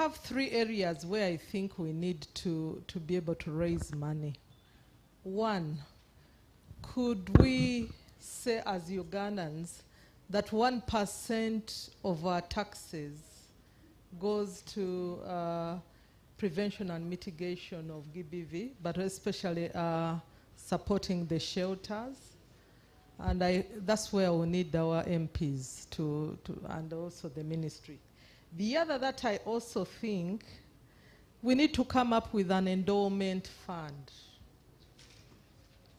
have 3 areas where I think we need to be able to raise money. One, could we say as Ugandans that 1% of our taxes goes to prevention and mitigation of GBV, but especially supporting the shelters? And that's where we need our MPs and also the ministry. The other that I also think we need to come up with an endowment fund.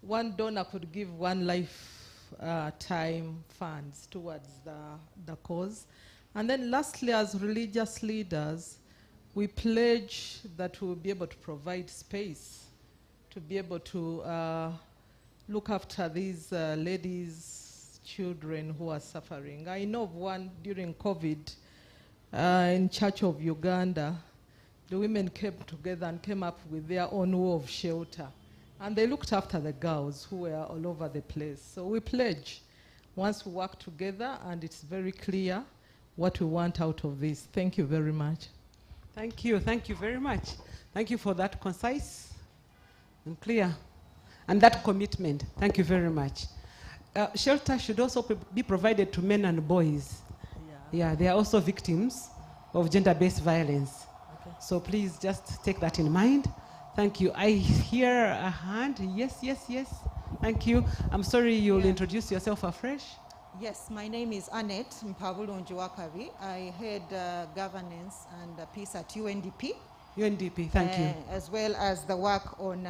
One donor could give one lifetime funds towards the cause. And then lastly, as religious leaders, we pledge that we will be able to provide space to be able to look after these ladies, children who are suffering. I know of one during COVID in Church of Uganda. The women came together and came up with their own way of shelter. And they looked after the girls who were all over the place. So we pledge, once we work together, and it's very clear what we want out of this. Thank you very much. Thank you very much. Thank you for that concise and clear, and that commitment. Thank you very much. Shelter should also be provided to men and boys. Yeah, they are also victims of gender-based violence. Okay. So please just take that in mind. Thank you. I hear a hand. Yes. Thank you. I'm sorry, you'll introduce yourself afresh. Yes, my name is Annette Mpabulunjuwakabi. I head governance and peace at UNDP. UNDP, thank you. As well as the work on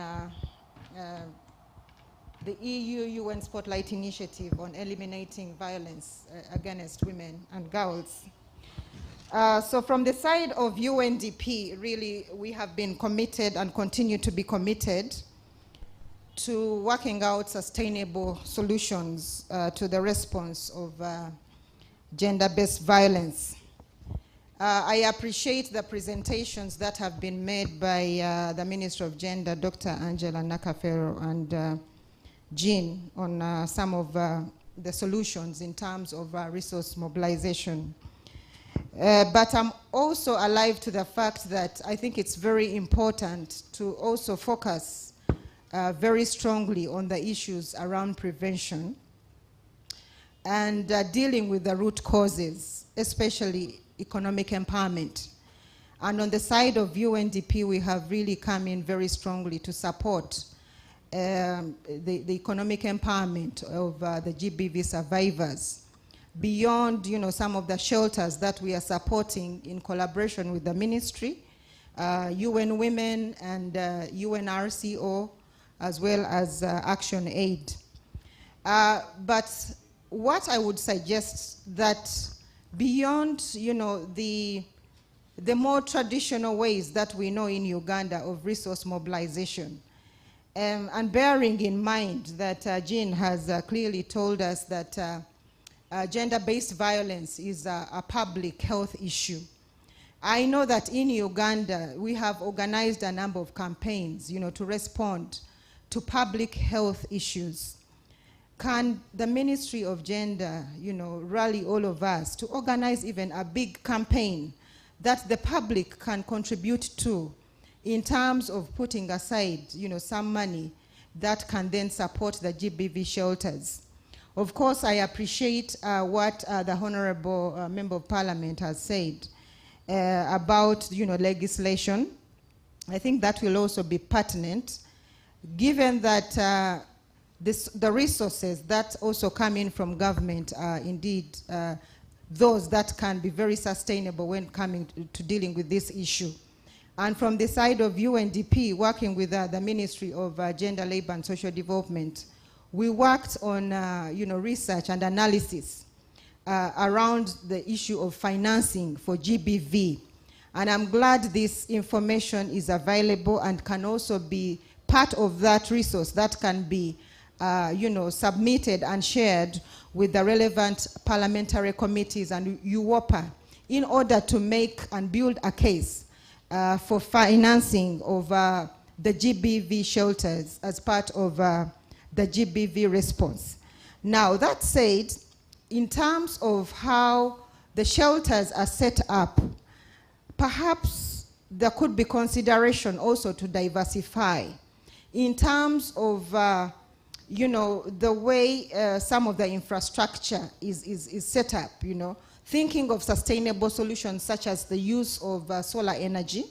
the EU UN Spotlight Initiative on eliminating violence against women and girls. So from the side of UNDP, really, we have been committed and continue to be committed to working out sustainable solutions to the response of gender-based violence. I appreciate the presentations that have been made by the Minister of Gender, Dr. Angela Nakafero, and Jean on some of the solutions in terms of resource mobilization. But I'm also alive to the fact that I think it's very important to also focus very strongly on the issues around prevention and dealing with the root causes, especially economic empowerment. And on the side of UNDP, we have really come in very strongly to support the economic empowerment of the GBV survivors, beyond some of the shelters that we are supporting in collaboration with the ministry, UN Women and UNRCO, as well as Action Aid. But what I would suggest that beyond the more traditional ways that we know in Uganda of resource mobilization, and bearing in mind that Jean has clearly told us that gender-based violence is a public health issue. I know that in Uganda, we have organized a number of campaigns, to respond to public health issues. Can the Ministry of Gender, rally all of us to organize even a big campaign that the public can contribute to in terms of putting aside, some money that can then support the GBV shelters? Of course, I appreciate what the Honorable Member of Parliament has said about, legislation. I think that will also be pertinent, given that the resources that also come in from government are indeed those that can be very sustainable when coming to dealing with this issue. And from the side of UNDP, working with the Ministry of Gender, Labor and Social Development, we worked on research and analysis around the issue of financing for GBV. And I'm glad this information is available and can also be part of that resource that can be submitted and shared with the relevant parliamentary committees and UOPA in order to make and build a case for financing of the GBV shelters as part of the GBV response. Now, that said, in terms of how the shelters are set up, perhaps there could be consideration also to diversify in terms of, you know, the way some of the infrastructure is set up, you know, thinking of sustainable solutions such as the use of solar energy,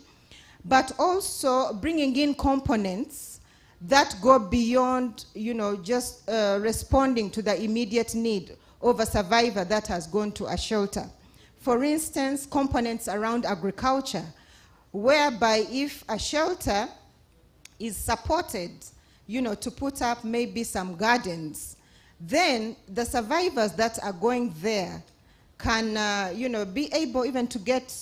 but also bringing in components that go beyond, you know, just responding to the immediate need of a survivor that has gone to a shelter. For instance, components around agriculture, whereby if a shelter is supported, you know, to put up maybe some gardens, then the survivors that are going there can, you know, be able even to get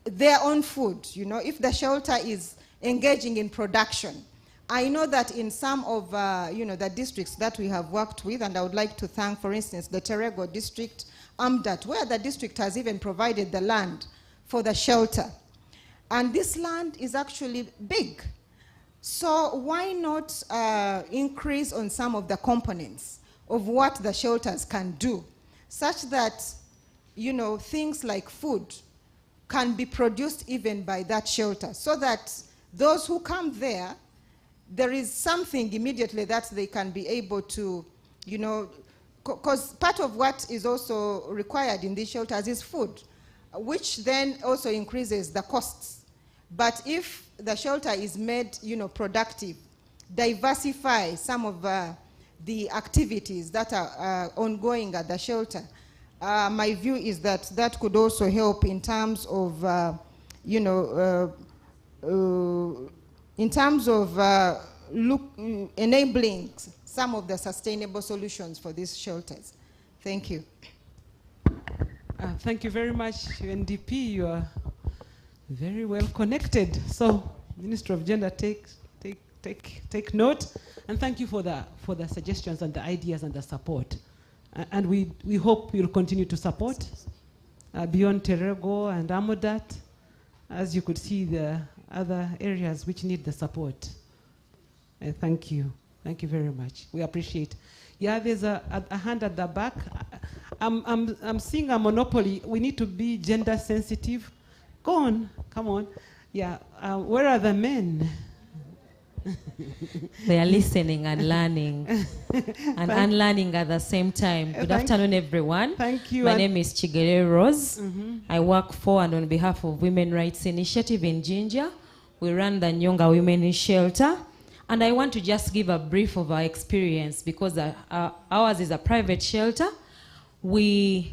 their own food, you know, if the shelter is engaging in production. I know that in some of, you know, the districts that we have worked with, and I would like to thank, for instance, the Terego district, Amdat, where the district has even provided the land for the shelter. And this land is actually big. So why not increase on some of the components of what the shelters can do, such that, you know, things like food can be produced even by that shelter, so that those who come there, there is something immediately that they can be able to, you know, because part of what is also required in these shelters is food, which then also increases the costs. But if the shelter is made, you know, productive, diversify some of the activities that are ongoing at the shelter, my view is that that could also help in terms of, you know, in terms of enabling some of the sustainable solutions for these shelters. Thank you. Thank you very much, UNDP. You are very well connected. So, Minister of Gender, take note, and thank you for the suggestions and the ideas and the support. And we hope you'll continue to support beyond Terego and Amodat, as you could see the other areas which need the support. Thank you. Thank you very much. We appreciate. Yeah, there's a hand at the back. I'm seeing a monopoly. We need to be gender sensitive. Go on, come on. Yeah, where are the men? They are listening and learning and unlearning at the same time. Good afternoon, everyone. Thank you. My name is Chigere Rose. I work for and on behalf of Women Rights Initiative in Jinja. We run the Nyonga Women's Shelter. And I want to just give a brief of our experience, because ours is a private shelter. We,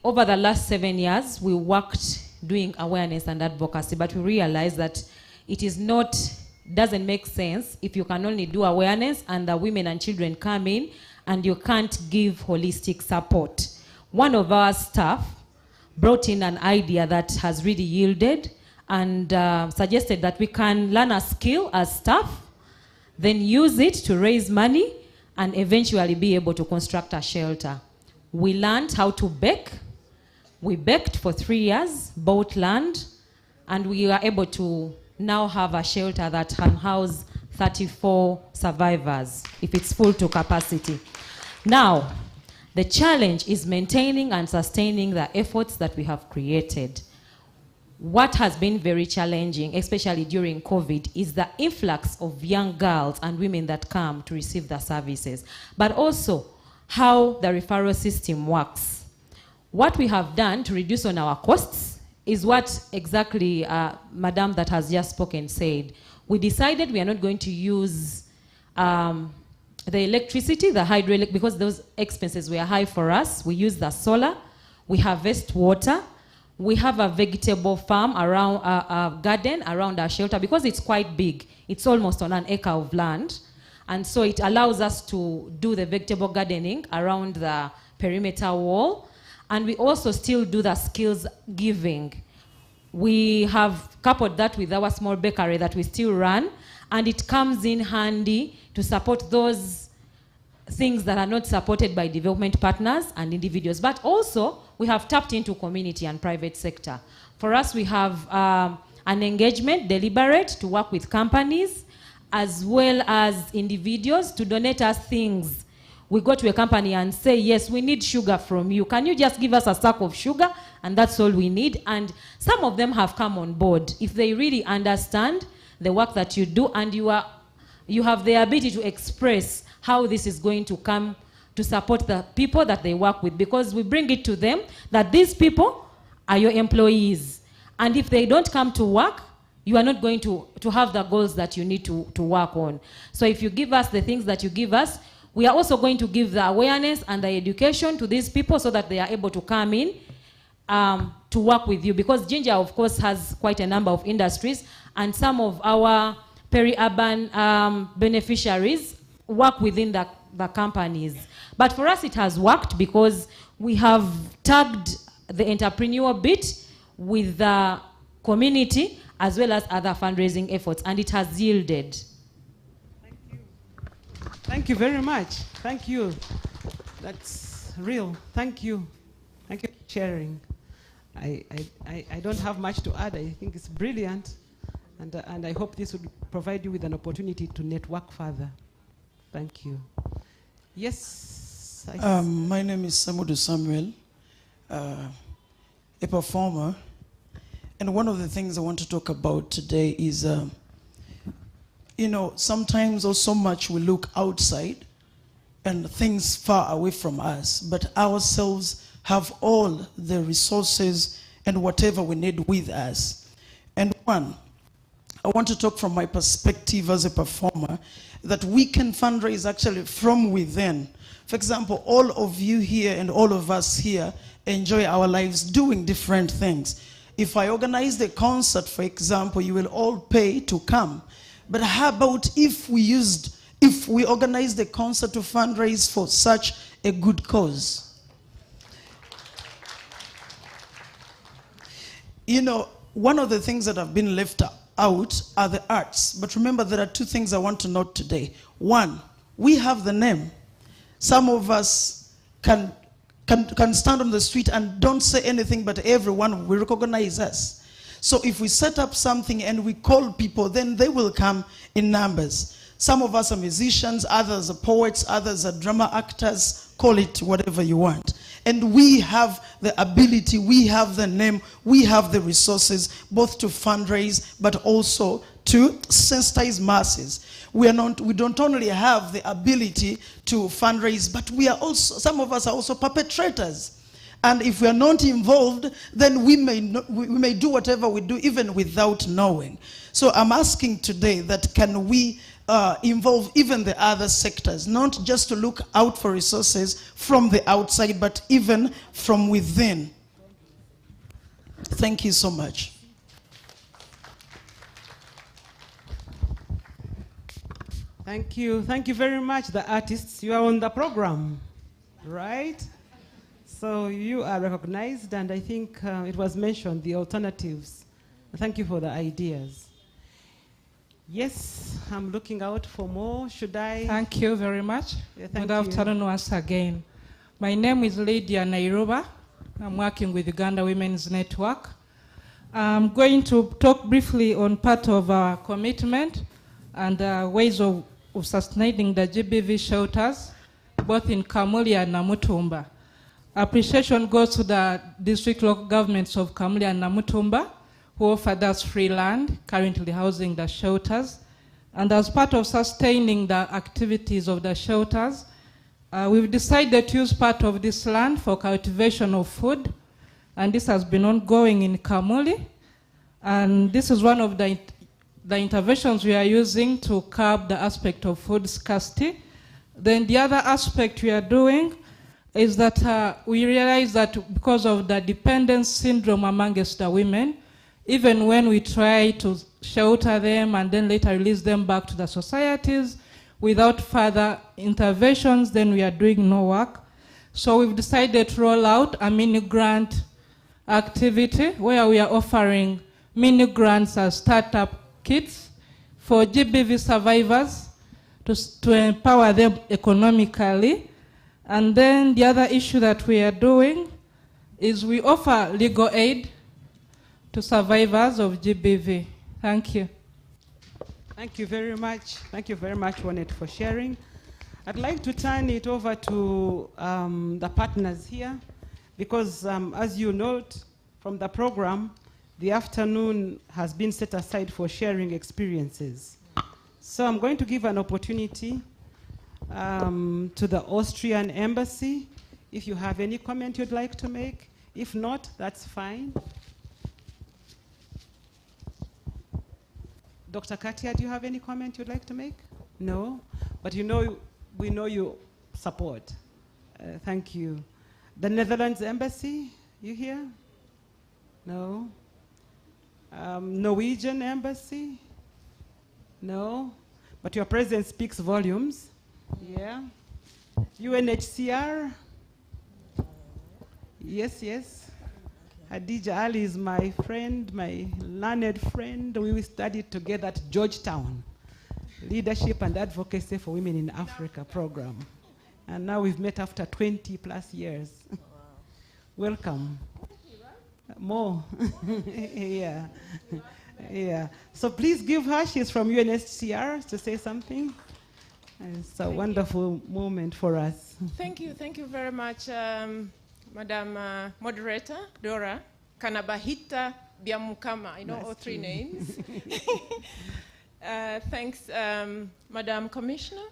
over the last 7 years, we worked doing awareness and advocacy, but we realized that it is not, doesn't make sense if you can only do awareness and the women and children come in and you can't give holistic support. One of our staff brought in an idea that has really yielded, and suggested that we can learn a skill as staff, then use it to raise money, and eventually be able to construct a shelter. We learned how to bake. We baked for 3 years, bought land, and we were able to now have a shelter that can house 34 survivors, if it's full to capacity. Now, the challenge is maintaining and sustaining the efforts that we have created. What has been very challenging, especially during COVID, is the influx of young girls and women that come to receive the services, but also how the referral system works. What we have done to reduce on our costs is what exactly Madam that has just spoken said. We decided we are not going to use the electricity, the hydroelectric, because those expenses were high for us. We use the solar, we harvest water. We have a vegetable farm around a garden around our shelter, because it's quite big. It's almost on an acre of land. And so it allows us to do the vegetable gardening around the perimeter wall. And we also still do the skills giving. We have coupled that with our small bakery that we still run, and it comes in handy to support those things that are not supported by development partners and individuals. But also, we have tapped into community and private sector. For us, we have an engagement, deliberate, to work with companies as well as individuals to donate us things. We go to a company and say, yes, we need sugar from you. Can you just give us a sack of sugar? and that's all we need. And some of them have come on board. If they really understand the work that you do, and you have the ability to express how this is going to come to support the people that they work with, because we bring it to them that these people are your employees. And if they don't come to work, you are not going to have the goals that you need to work on. So if you give us the things that you give us, we are also going to give the awareness and the education to these people so that they are able to come in to work with you. Because Ginger, of course, has quite a number of industries, and some of our peri-urban beneficiaries work within the companies. But for us, it has worked because we have tagged the entrepreneur bit with the community as well as other fundraising efforts, and it has yielded. Thank you. Thank you very much. Thank you. That's real. Thank you. Thank you for sharing. I don't have much to add. I think it's brilliant, and I hope this would provide you with an opportunity to network further. Thank you. Yes. My name is Samudu Samuel, a performer. And one of the things I want to talk about today is, sometimes or so much we look outside and things far away from us, but ourselves have all the resources and whatever we need with us. And one, I want to talk from my perspective as a performer, that we can fundraise actually from within. For example, all of you here and all of us here enjoy our lives doing different things. If I organize the concert, for example, you will all pay to come. But how about if we organize the concert to fundraise for such a good cause? One of the things that have been left out are the arts. But remember, there are two things I want to note today. One, we have the name. Some of us can stand on the street and don't say anything, but everyone will recognize us. So if we set up something and we call people, then they will come in numbers. Some of us are musicians, others are poets, others are drama actors, call it whatever you want. And we have the ability, we have the name, we have the resources, both to fundraise, but also to sensitize masses. We don't only have the ability to fundraise, but we are also, some of us are also perpetrators. And if we are not involved, then we may do whatever we do even without knowing. So I'm asking today that can we involve even the other sectors, not just to look out for resources from the outside, but even from within. Thank you so much. Thank you. Thank you very much, the artists. You are on the program, right? So you are recognized, and I think it was mentioned, the alternatives. Thank you for the ideas. Yes, I'm looking out for more. Should I? Thank you very much. Yeah, Good afternoon once again. My name is Lydia Nairoba. I'm working with Uganda Women's Network. I'm going to talk briefly on part of our commitment and ways of sustaining the GBV shelters, both in Kamuli and Namutumba. Appreciation goes to the district local governments of Kamuli and Namutumba, who offered us free land, currently housing the shelters. And as part of sustaining the activities of the shelters, we've decided to use part of this land for cultivation of food. And this has been ongoing in Kamuli. And this is one of the interventions we are using to curb the aspect of food scarcity. Then the other aspect we are doing is that we realize that because of the dependence syndrome amongst the women, even when we try to shelter them and then later release them back to the societies without further interventions, then we are doing no work. So we've decided to roll out a mini grant activity where we are offering mini grants as startup kits for GBV survivors to empower them economically. And then the other issue that we are doing is we offer legal aid to survivors of GBV. Thank you. Thank you very much. Thank you very much, Juanette, for sharing. I'd like to turn it over to the partners here, because as you note, from the program, the afternoon has been set aside for sharing experiences. So I'm going to give an opportunity to the Austrian Embassy, if you have any comment you'd like to make. If not, that's fine. Dr. Katia, do you have any comment you'd like to make? No? But you know, we know you support. Thank you. The Netherlands Embassy, you here? No? Norwegian Embassy? No? But your presence speaks volumes. Yeah? UNHCR? Yes, yes. Hadija Ali is my friend, my learned friend. We studied together at Georgetown, Leadership and Advocacy for Women in Africa program. And now we've met after 20 plus years. Wow. Welcome. More. Yeah. Yeah. So please give her, she's from UNHCR, to say something. It's a wonderful moment for us. Thank you very much, Madam Moderator, Dora, Kanabahita Biamukama. I know all three names. Thanks, Madam Commissioner.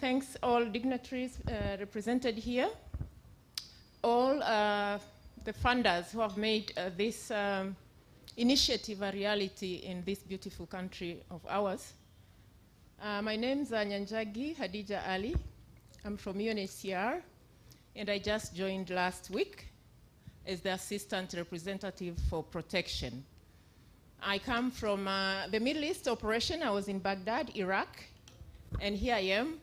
Thanks all dignitaries represented here. All the funders who have made this initiative a reality in this beautiful country of ours. My name is Nyanjagi Hadija Ali. I'm from UNHCR, and I just joined last week as the Assistant Representative for Protection. I come from the Middle East operation. I was in Baghdad, Iraq, and here I am.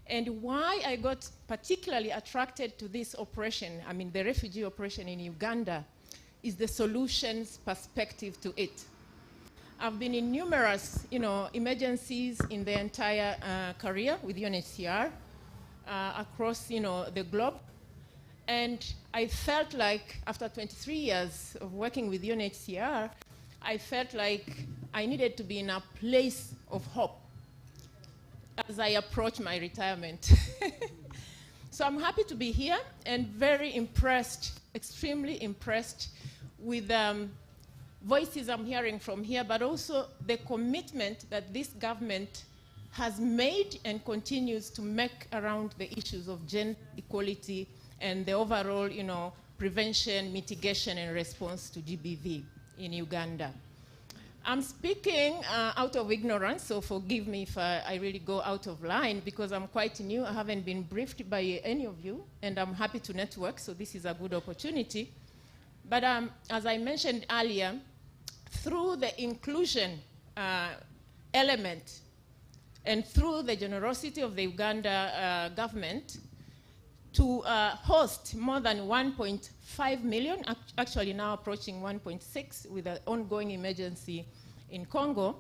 And why I got particularly attracted to this operation, I mean the refugee operation in Uganda, is the solutions perspective to it. I've been in numerous, emergencies in the entire career with UNHCR across, the globe. And I felt like after 23 years of working with UNHCR, I felt like I needed to be in a place of hope as I approach my retirement. So I'm happy to be here and very impressed, extremely impressed with voices I'm hearing from here, but also the commitment that this government has made and continues to make around the issues of gender equality and the overall, prevention, mitigation, and response to GBV in Uganda. I'm speaking out of ignorance, so forgive me if I really go out of line, because I'm quite new. I haven't been briefed by any of you, and I'm happy to network, so this is a good opportunity. But as I mentioned earlier, through the inclusion element and through the generosity of the Uganda government to host more than 1.5 million, actually now approaching 1.6 with the ongoing emergency in Congo,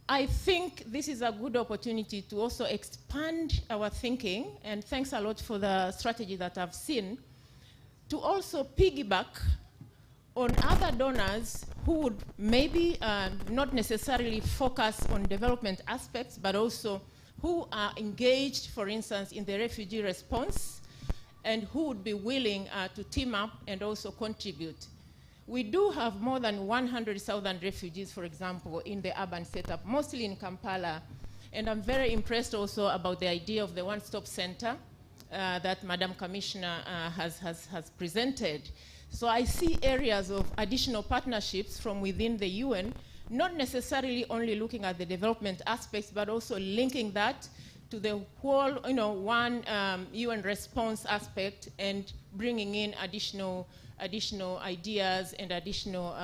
I think this is a good opportunity to also expand our thinking, and thanks a lot for the strategy that I've seen, to also piggyback on other donors who would maybe not necessarily focus on development aspects, but also who are engaged, for instance, in the refugee response, and who would be willing to team up and also contribute. We do have more than 100,000 refugees, for example, in the urban setup, mostly in Kampala. And I'm very impressed also about the idea of the one-stop center that Madam Commissioner has presented. So I see areas of additional partnerships from within the UN, not necessarily only looking at the development aspects, but also linking that to the whole, one UN response aspect and bringing in additional ideas and additional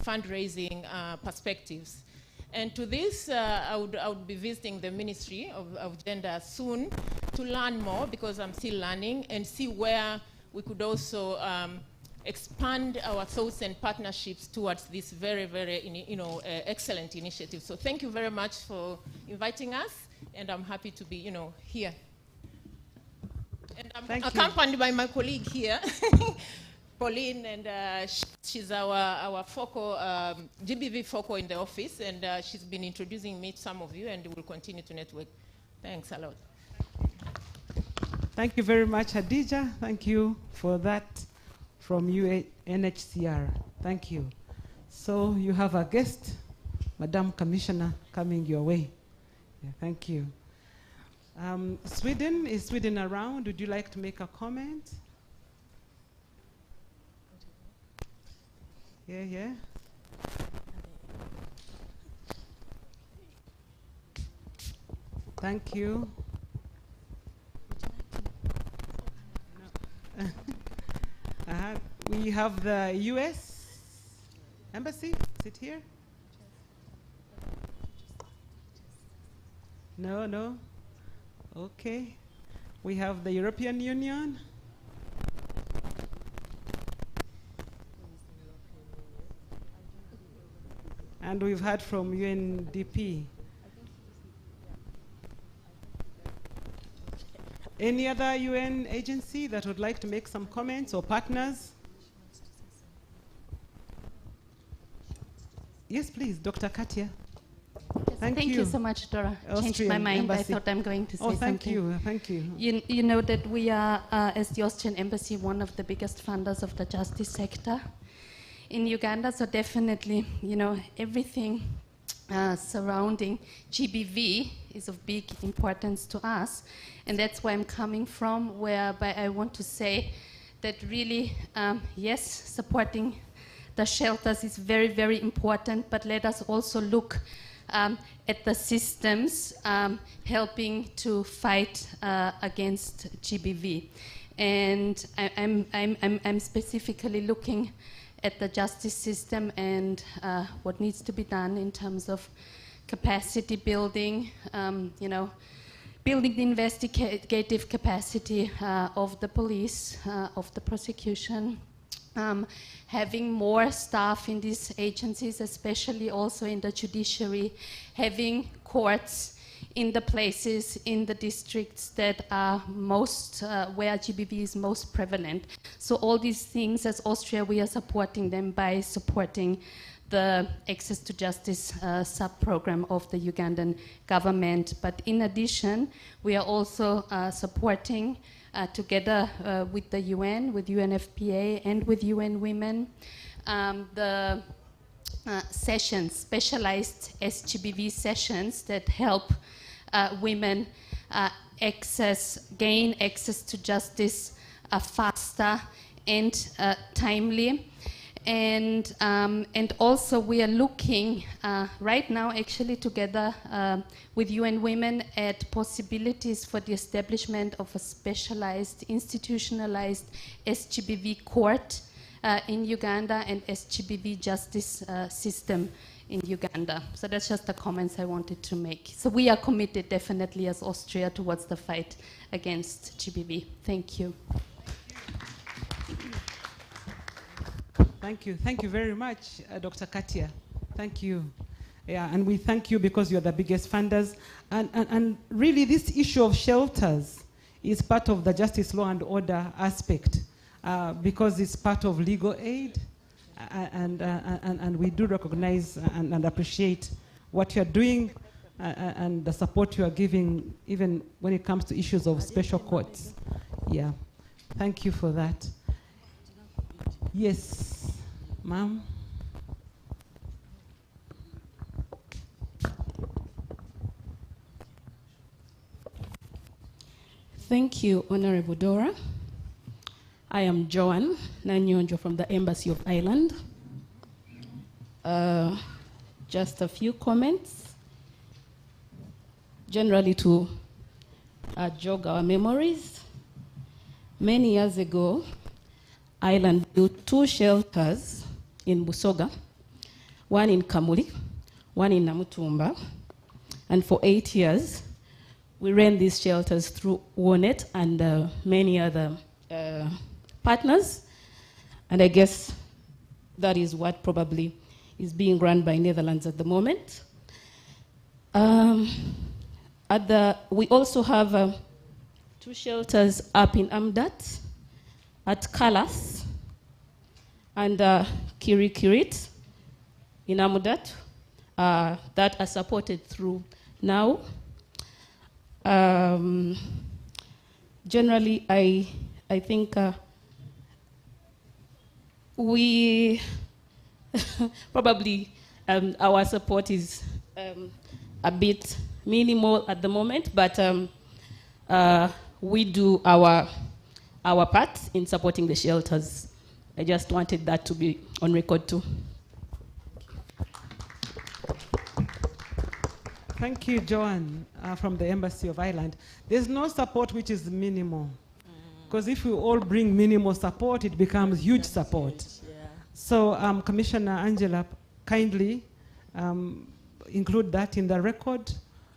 fundraising perspectives. And to this, I would be visiting the Ministry of Gender soon to learn more, because I'm still learning, and see where we could also expand our thoughts and partnerships towards this very, very, excellent initiative. So thank you very much for inviting us, and I'm happy to be, here. And I'm accompanied by my colleague here, Pauline, and she's our focal, GBV focal in the office, and she's been introducing me to some of you, and we'll continue to network. Thanks a lot. Thank you very much, Hadija. Thank you for that from UNHCR. Thank you. So you have a guest, Madam Commissioner, coming your way. Yeah, thank you. Sweden, is Sweden around? Would you like to make a comment? Yeah, yeah. Thank you. We have the US Embassy. Is it here? No, no. Okay. We have the European Union. And we've heard from UNDP. Any other UN agency that would like to make some comments, or partners? Yes, please, Dr. Katia. Yes, thank you so much, Dora. Changed my mind. Embassy. I thought I'm going to say something. Thank you. You know that we are, as the Austrian Embassy, one of the biggest funders of the justice sector in Uganda. So definitely, you know, everything surrounding GBV is of big importance to us. And that's where I'm coming from, whereby I want to say that really, yes, supporting the shelters is very, very important, but let us also look at the systems helping to fight against GBV. And I'm specifically looking at the justice system and what needs to be done in terms of capacity building, you know, building the investigative capacity of the police, of the prosecution, having more staff in these agencies, especially also in the judiciary, having courts in the places, in the districts that are most, where GBV is most prevalent. So all these things, as Austria, we are supporting them by supporting the Access to Justice sub-program of the Ugandan government. But in addition, we are also supporting, together with the UN, with UNFPA, and with UN Women, the sessions, specialized SGBV sessions that help women gain access to justice faster and timely. And also we are looking right now actually together with UN Women at possibilities for the establishment of a specialized, institutionalized SGBV court in Uganda and SGBV justice system in Uganda. So that's just the comments I wanted to make. So we are committed definitely as Austria towards the fight against GBV. Thank you. Thank you. Thank you very much, Dr. Katia. Thank you. Yeah, and we thank you because you're the biggest funders. And really, this issue of shelters is part of the justice, law, and order aspect because it's part of legal aid. And we do recognize and appreciate what you're doing and the support you are giving, even when it comes to issues of special courts. Yeah. Thank you for that. Yes, ma'am. Thank you, Honorable Dora. I am Joan Nanyonjo from the Embassy of Ireland. Just a few comments. Generally to jog our memories. Many years ago, Ireland built 2 shelters in Busoga, one in Kamuli, one in Namutumba, and for 8 years, we ran these shelters through WONET and many other partners, and I guess that is what probably is being run by Netherlands at the moment. We also have 2 shelters up in Amdat, at Kalas, and Kirikirit in Amudat that are supported through now. Generally, I think We probably our support is a bit minimal at the moment, but we do our part in supporting the shelters. I just wanted that to be on record too. Thank you, Joanne, from the Embassy of Ireland. There's no support which is minimal. Because if we all bring minimal support, it becomes huge support. Yeah. So Commissioner Angela, kindly include that in the record.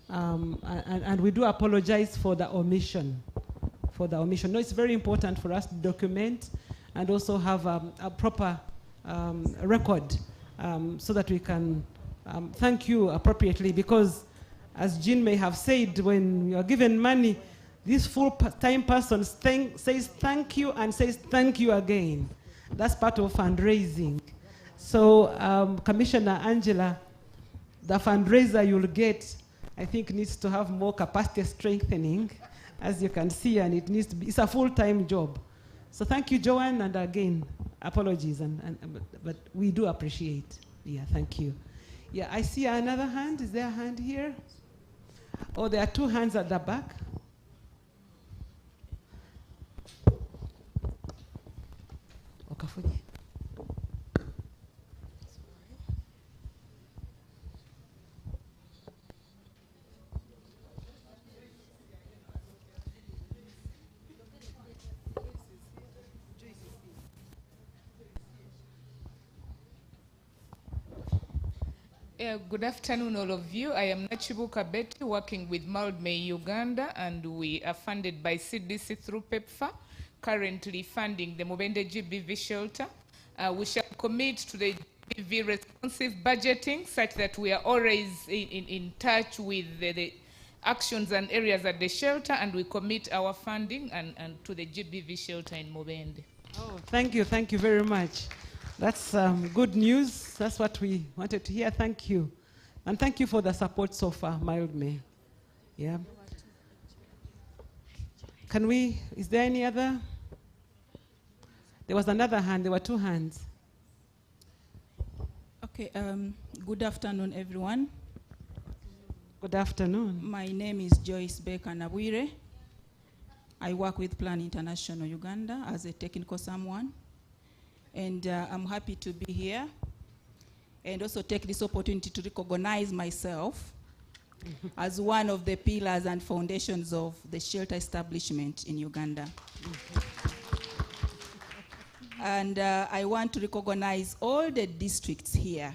And we do apologize for the omission. No, it's very important for us to document and also have a proper record so that we can thank you appropriately, because as Jean may have said, when you are given money, this full-time person says thank you and says thank you again. That's part of fundraising. So Commissioner Angela, the fundraiser you'll get, I think needs to have more capacity strengthening, as you can see, and it needs to be, it's a full-time job. So thank you, Joanne, and again, apologies, but we do appreciate. Yeah, thank you. Yeah, I see another hand. Is there a hand here? Oh, there are two hands at the back. Okafuji. Good afternoon, all of you. I am Nachibuka Betty, working with Mildmay Uganda, and we are funded by CDC through PEPFAR, currently funding the Mubende GBV shelter. We shall commit to the GBV responsive budgeting such that we are always in touch with the actions and areas at the shelter, and we commit our funding and to the GBV shelter in Mubende. Oh, thank you very much. That's good news. That's what we wanted to hear. Thank you. And thank you for the support so far, Mildmay. Yeah. Can we, is there any other? There was another hand. There were two hands. Okay, good afternoon, everyone. Good afternoon. My name is Joyce Baker Nabwire. I work with Plan International Uganda as a technical someone. And I'm happy to be here and also take this opportunity to recognize myself as one of the pillars and foundations of the shelter establishment in Uganda. And I want to recognize all the districts here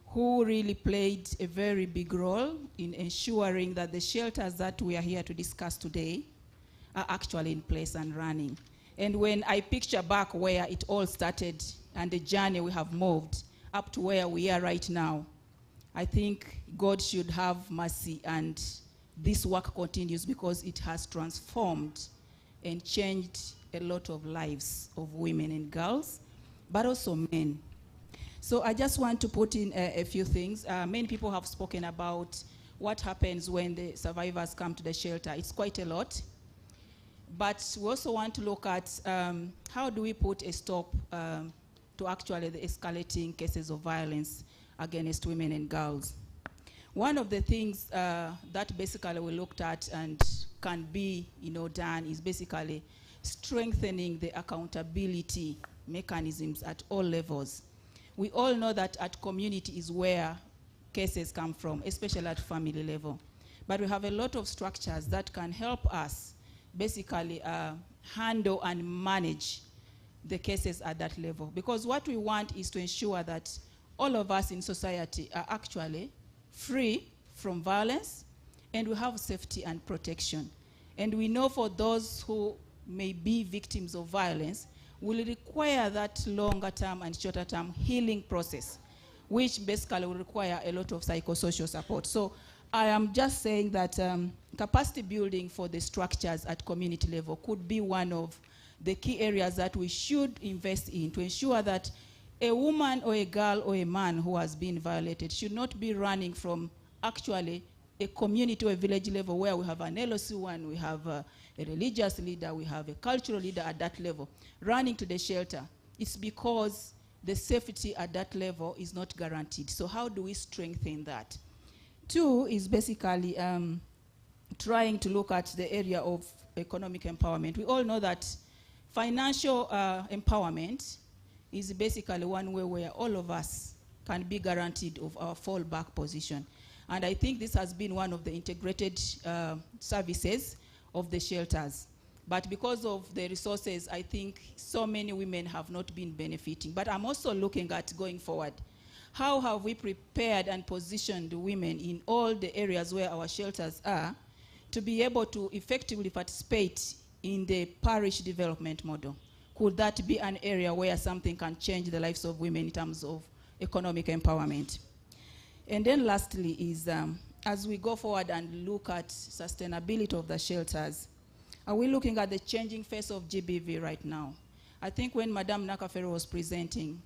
who really played a very big role in ensuring that the shelters that we are here to discuss today are actually in place and running. And when I picture back where it all started and the journey we have moved up to where we are right now, I think God should have mercy and this work continues because it has transformed and changed a lot of lives of women and girls, but also men. So I just want to put in a few things. Many people have spoken about what happens when the survivors come to the shelter. It's quite a lot. But we also want to look at how do we put a stop to actually the escalating cases of violence against women and girls. One of the things that basically we looked at and can be done is basically strengthening the accountability mechanisms at all levels. We all know that at community is where cases come from, especially at family level. But we have a lot of structures that can help us basically handle and manage the cases at that level. Because what we want is to ensure that all of us in society are actually free from violence and we have safety and protection. And we know for those who may be victims of violence will require that longer term and shorter term healing process, which basically will require a lot of psychosocial support. So I am just saying that capacity building for the structures at community level could be one of the key areas that we should invest in to ensure that a woman or a girl or a man who has been violated should not be running from actually a community or a village level where we have an LOC1, we have a religious leader, we have a cultural leader at that level, running to the shelter it's because the safety at that level is not guaranteed. So how do we strengthen that? 2 is basically trying to look at the area of economic empowerment. We all know that financial empowerment is basically one way where all of us can be guaranteed of our fallback position. And I think this has been one of the integrated services of the shelters. But because of the resources, I think so many women have not been benefiting. But I'm also looking at going forward. How have we prepared and positioned women in all the areas where our shelters are to be able to effectively participate in the parish development model? Could that be an area where something can change the lives of women in terms of economic empowerment? And then lastly is, as we go forward and look at sustainability of the shelters, are we looking at the changing face of GBV right now? I think when Madame Nakafero was presenting,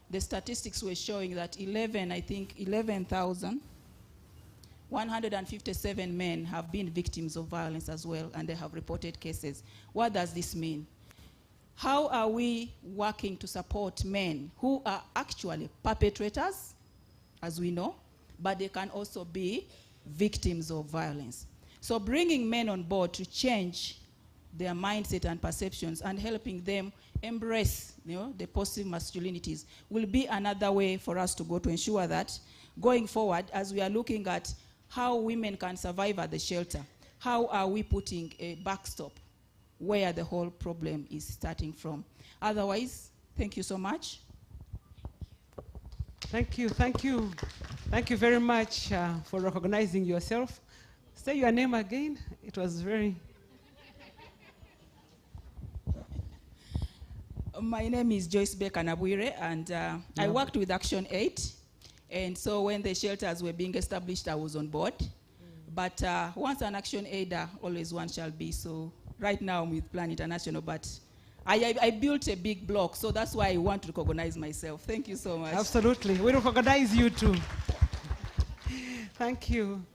the statistics were showing that 11,157 men have been victims of violence as well, and they have reported cases. What does this mean? How are we working to support men who are actually perpetrators, as we know, but they can also be victims of violence? So bringing men on board to change their mindset and perceptions and helping them embrace, the positive masculinities will be another way for us to go to ensure that going forward, as we are looking at how women can survive at the shelter, how are we putting a backstop where the whole problem is starting from? Otherwise, thank you so much. Thank you, thank you. Thank you very much for recognizing yourself. Say your name again. It was very... My name is Joyce Bekanabwire, and I worked with Action 8. And so when the shelters were being established, I was on board. But once an Action Aider, always one shall be. So right now I'm with Plan International, but I built a big block, so that's why I want to recognize myself. Thank you so much. Absolutely. We recognize you too. Thank you.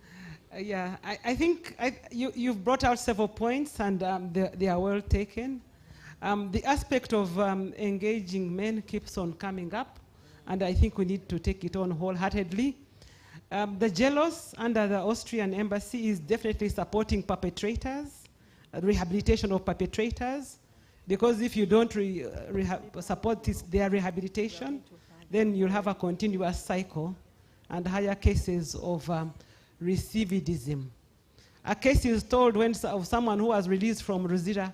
Yeah, I think you've brought out several points, and they are well taken. The aspect of engaging men keeps on coming up, and I think we need to take it on wholeheartedly. The JELOS under the Austrian Embassy is definitely supporting perpetrators, rehabilitation of perpetrators, because if you don't support their rehabilitation, then you'll have a continuous cycle and higher cases of recidivism. A case is told of someone who was released from Ruzira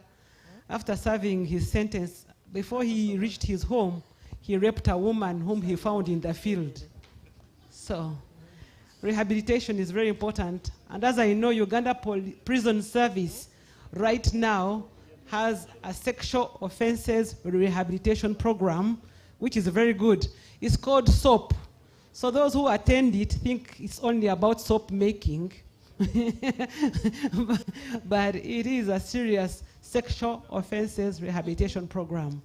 after serving his sentence. Before he reached his home, he raped a woman whom he found in the field. So rehabilitation is very important. And as I know, Uganda Prison Service right now has a sexual offenses rehabilitation program, which is very good. It's called SOAP. So those who attend it think it's only about soap making, but it is a serious sexual offenses rehabilitation program.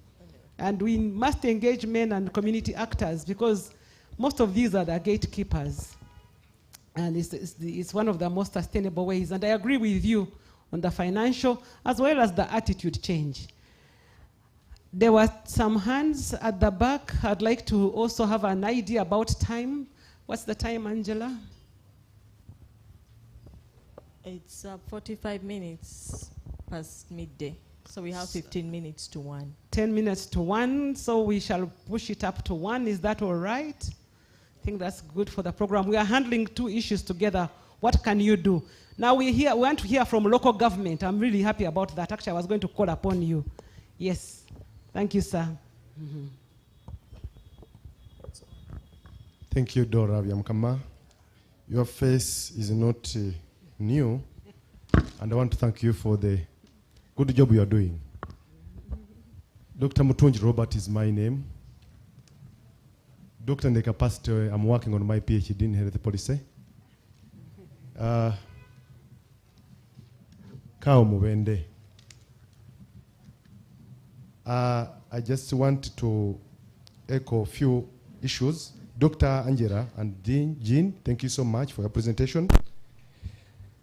And we must engage men and community actors, because most of these are the gatekeepers. And it's one of the most sustainable ways. And I agree with you on the financial as well as the attitude change. There were some hands at the back. I'd like to also have an idea about time. What's the time, Angela? It's 45 minutes past midday. So we have 15 minutes to 1. 10 minutes to 1, so we shall push it up to 1. Is that all right? I think that's good for the program. We are handling 2 issues together. What can you do? Now we want to hear from local government. I'm really happy about that. Actually, I was going to call upon you. Yes. Thank you, sir. Mm-hmm. Thank you, Dora Vyamkama. Your face is not new, and I want to thank you for the good job you are doing. Dr. Mutunji Robert is my name. Doctor in the capacity, I'm working on my PhD in health policy. Kao Mubende. I just want to echo a few issues. Dr. Angela and Jean, thank you so much for your presentation.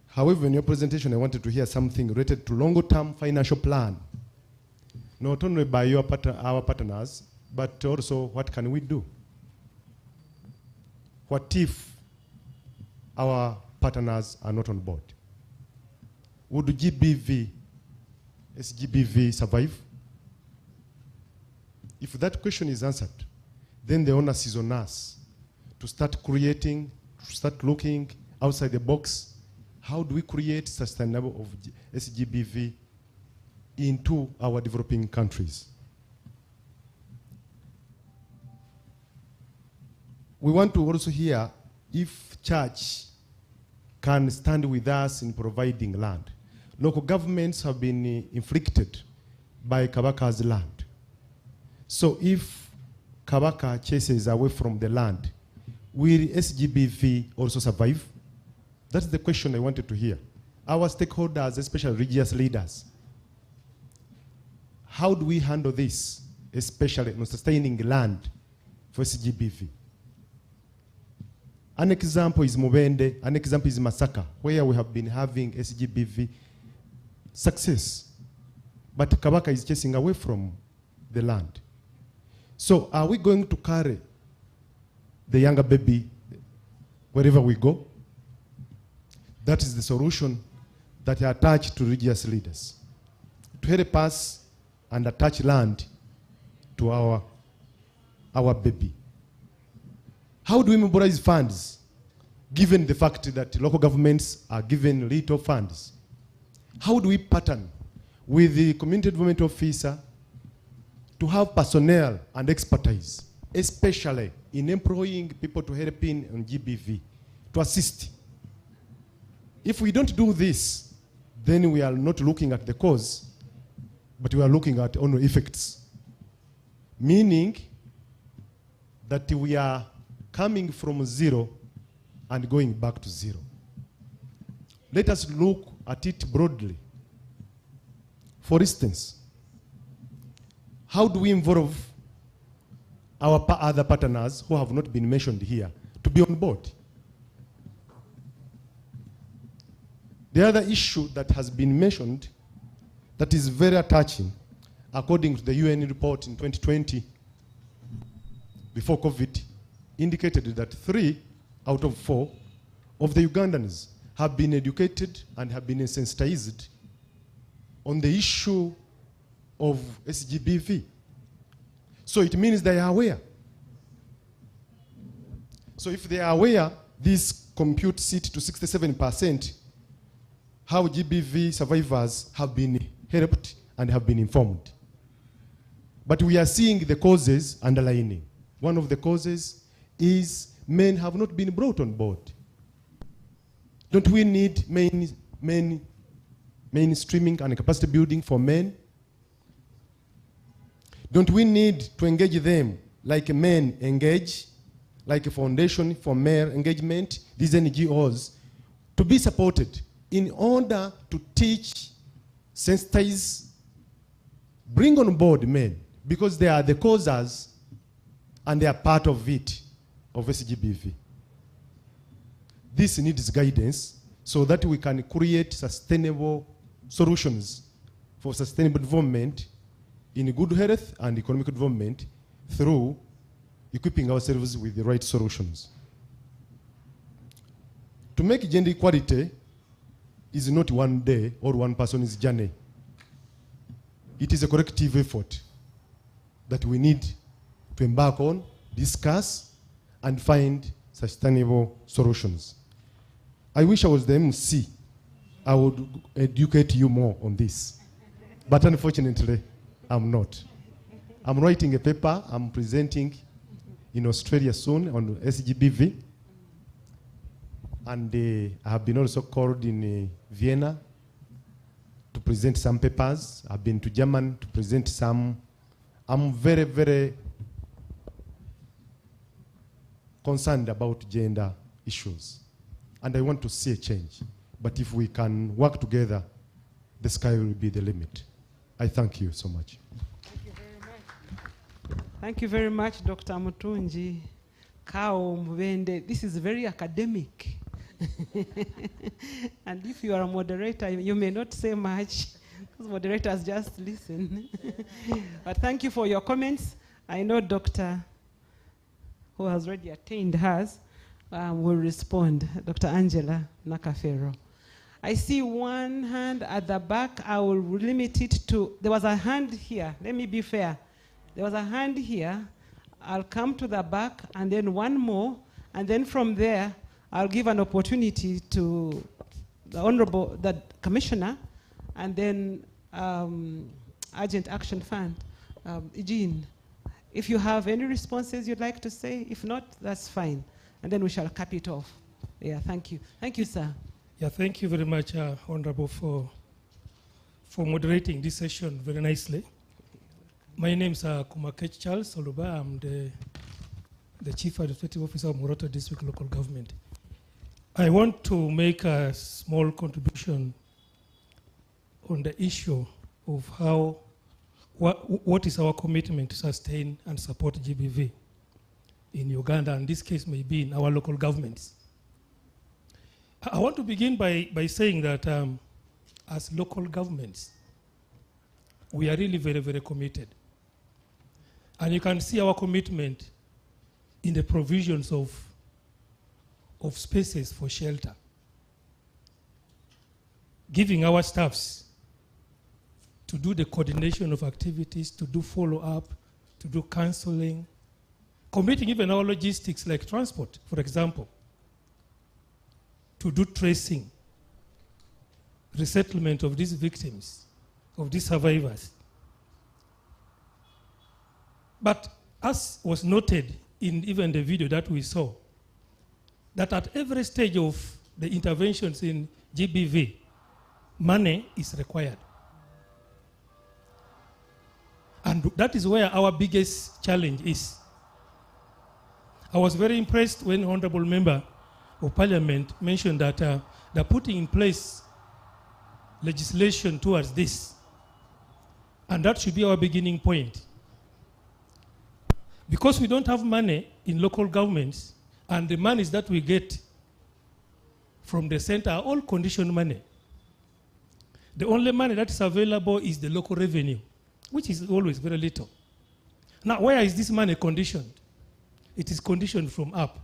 However, in your presentation, I wanted to hear something related to longer-term financial plan, not only by our partners, but also what can we do? What if our partners are not on board? Would SGBV survive? If that question is answered, then the onus is on us to start creating, to start looking outside the box. How do we create sustainable of SGBV into our developing countries? We want to also hear if church can stand with us in providing land. Local governments have been inflicted by Kabaka's land. So if Kabaka chases away from the land, will SGBV also survive? That's the question I wanted to hear. Our stakeholders, especially religious leaders, how do we handle this, especially in sustaining land for SGBV? An example is Mubende, an example is Masaka, where we have been having SGBV success. But Kabaka is chasing away from the land. So are we going to carry the younger baby wherever we go? That is the solution that are attached to religious leaders, to help us and attach land to our baby. How do we mobilize funds, given the fact that local governments are given little funds? How do we pattern with the community development officer to have personnel and expertise, especially in employing people to help in on GBV, to assist? If we don't do this, then we are not looking at the cause, but we are looking at only effects. Meaning that we are coming from zero and going back to zero. Let us look at it broadly. For instance, how do we involve our other partners who have not been mentioned here to be on board? The other issue that has been mentioned that is very touching, according to the UN report in 2020, before COVID, indicated that 3 out of 4 of the Ugandans have been educated and have been sensitized on the issue of SGBV. So it means they are aware. So if they are aware, this computes it to 67% how GBV survivors have been helped and have been informed. But we are seeing the causes underlining. One of the causes is men have not been brought on board. Don't we need mainstreaming and capacity building for men? Don't we need to engage them like men engage, like a foundation for male engagement, these NGOs, to be supported in order to teach, sensitize, bring on board men, because they are the causes and they are part of it, of SGBV. This needs guidance so that we can create sustainable solutions for sustainable development in good health and economic development through equipping ourselves with the right solutions. To make gender equality is not one day or one person's journey. It is a collective effort that we need to embark on, discuss, and find sustainable solutions. I wish I was the MC. I would educate you more on this. But unfortunately, I'm not. I'm writing a paper I'm presenting in Australia soon on SGBV. And I have been also called in Vienna to present some papers. I've been to Germany to present some. I'm very, very concerned about gender issues. And I want to see a change. But if we can work together, the sky will be the limit. I thank you so much. Thank you very much. Thank you very much, Dr. Mutunji. Kao Mubende. This is very academic. And if you are a moderator, you may not say much, because moderators just listen. But thank you for your comments. I know Dr. who has already attained hers will respond, Dr. Angela Nakafero. I see one hand at the back. I will limit it to, there was a hand here. Let me be fair. There was a hand here. I'll come to the back, and then one more, and then from there, I'll give an opportunity to the Honorable, the Commissioner, and then Urgent Action Fund. Eugene, if you have any responses you'd like to say, if not, that's fine. And then we shall cap it off. Yeah, thank you. Thank you, sir. Yeah, thank you very much, Honorable, for moderating this session very nicely. My name is Kumakech Charles Soluba. I'm the Chief Administrative Officer of Moroto District Local Government. I want to make a small contribution on the issue of how, what is our commitment to sustain and support GBV in Uganda, and this case may be in our local governments. I want to begin by saying that as local governments, we are really very, very committed. And you can see our commitment in the provisions of spaces for shelter. Giving our staffs to do the coordination of activities, to do follow-up, to do counseling, committing even our logistics like transport, for example, to do tracing, resettlement of these victims, of these survivors. But as was noted in even the video that we saw, that at every stage of the interventions in GBV, money is required. And that is where our biggest challenge is. I was very impressed when Honorable Member of Parliament mentioned that they're putting in place legislation towards this. And that should be our beginning point. Because we don't have money in local governments, and the monies that we get from the center are all conditioned money. The only money that is available is the local revenue, which is always very little. Now, where is this money conditioned? It is conditioned from up.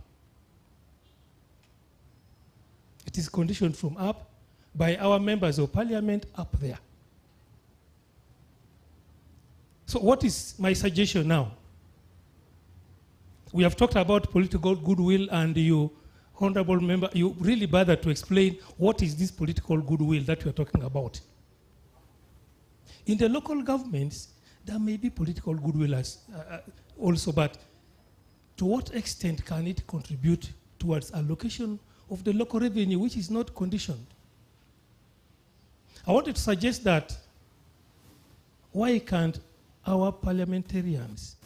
It is conditioned from up by our members of parliament up there. So what is my suggestion now? We have talked about political goodwill, and you, Honorable Member, you really bothered to explain what is this political goodwill that we are talking about. In the local governments, there may be political goodwill also, but to what extent can it contribute towards allocation of the local revenue, which is not conditioned? I wanted to suggest that why can't our parliamentarians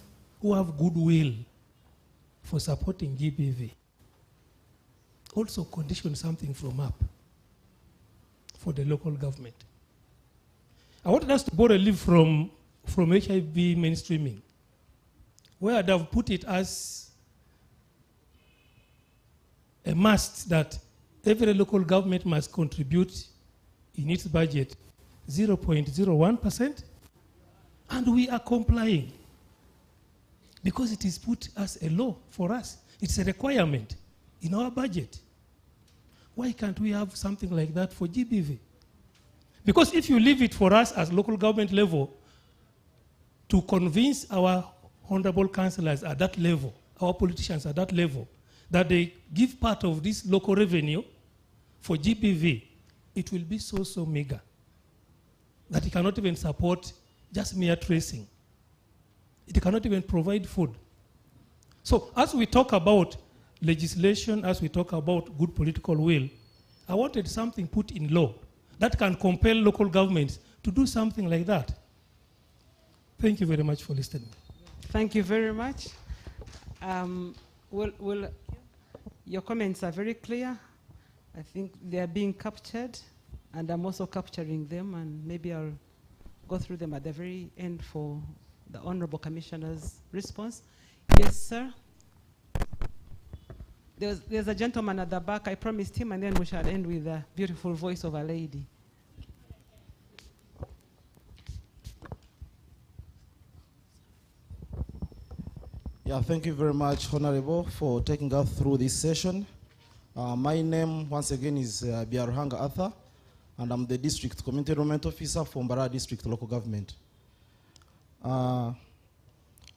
who have goodwill for supporting GBV also condition something from up for the local government? I wanted us to borrow a leaf from HIV mainstreaming, where they've put it as a must that every local government must contribute in its budget 0.01%, and we are complying because it is put as a law for us. It's a requirement in our budget. Why can't we have something like that for GBV? Because if you leave it for us as local government level to convince our honorable councillors at that level, our politicians at that level, that they give part of this local revenue for GBV, it will be so meager that it cannot even support just mere tracing. It cannot even provide food. So as we talk about legislation, as we talk about good political will, I wanted something put in law that can compel local governments to do something like that. Thank you very much for listening. Thank you very much. Your comments are very clear. I think they are being captured, and I'm also capturing them, and maybe I'll go through them at the very end for the Honorable Commissioner's response. Yes, sir. There's a gentleman at the back. I promised him, and then we shall end with the beautiful voice of a lady. Yeah, thank you very much, Honorable, for taking us through this session. My name, once again, is Biaruhanga Arthur, and I'm the District Community Development Officer for Mbarara District Local Government. I'm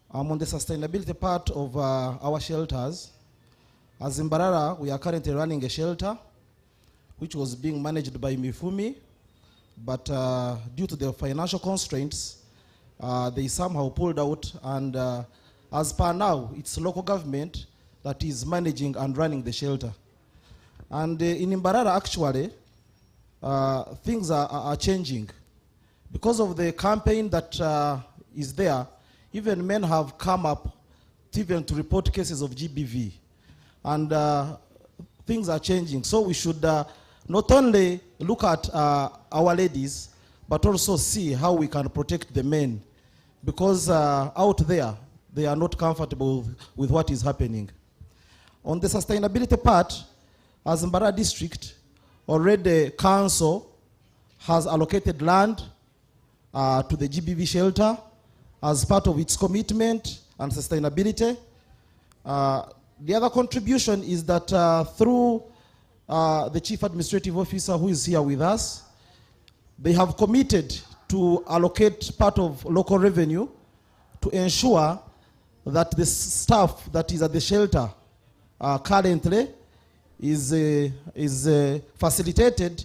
on the sustainability part of our shelters. As in Mbarara, we are currently running a shelter, which was being managed by Mifumi, but due to the financial constraints, they somehow pulled out, and as per now, it's local government that is managing and running the shelter. And in Mbarara, actually, things are changing. Because of the campaign that is there, even men have come up even to report cases of GBV. And things are changing. So we should not only look at our ladies, but also see how we can protect the men. Because out there, they are not comfortable with what is happening. On the sustainability part, as Mbarara District, already council has allocated land to the GBV shelter as part of its commitment and sustainability. The other contribution is that through the Chief Administrative Officer who is here with us, they have committed to allocate part of local revenue to ensure that the staff that is at the shelter currently is facilitated